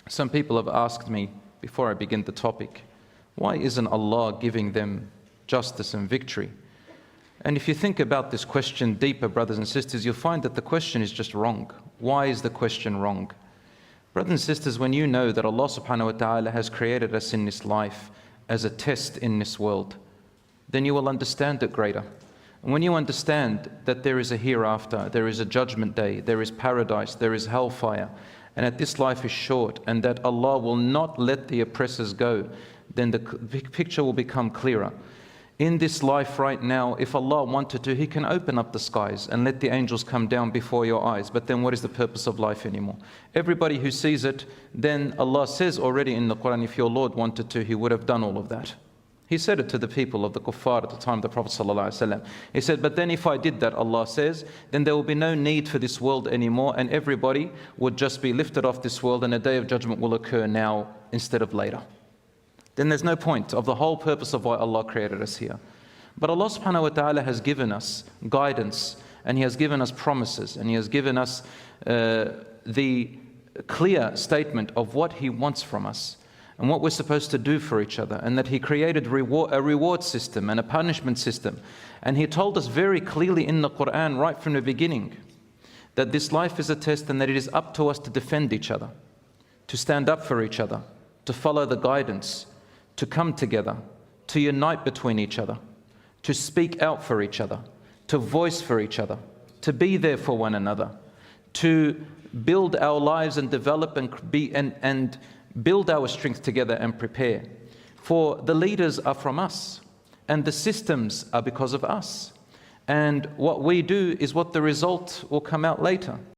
Some people have asked me, before I begin the topic, why isn't Allah giving them justice and victory? And if you think about this question deeper, brothers and sisters, you'll find that the question is just wrong. Why is the question wrong? Brothers and sisters, when you know that Allah subhanahu wa ta'ala has created us in this life as a test in this world, then you will understand it greater. And when you understand that there is a hereafter, there is a judgment day, there is paradise, there is hellfire, and that this life is short, and that Allah will not let the oppressors go, then the picture will become clearer. In this life right now, if Allah wanted to, He can open up the skies and let the angels come down before your eyes. But then what is the purpose of life anymore? Everybody who sees it, then Allah says already in the Quran, if your Lord wanted to, He would have done all of that. He said it to the people of the kuffar at the time of the Prophet ﷺ. He said, but then if I did that, Allah says, then there will be no need for this world anymore, and everybody would just be lifted off this world, and a day of judgment will occur now instead of later. Then there's no point of the whole purpose of why Allah created us here. But Allah subhanahu wa ta'ala has given us guidance, and He has given us promises, and He has given us the clear statement of what He wants from us, and what we're supposed to do for each other, and that He created a reward system and a punishment system. And He told us very clearly in the Quran right from the beginning that this life is a test, and that it is up to us to defend each other, to stand up for each other, to follow the guidance, to come together, to unite between each other, to speak out for each other, to voice for each other, to be there for one another, to build our lives and develop and build our strength together and prepare. For the leaders are from us, and the systems are because of us. And what we do is what the result will come out later.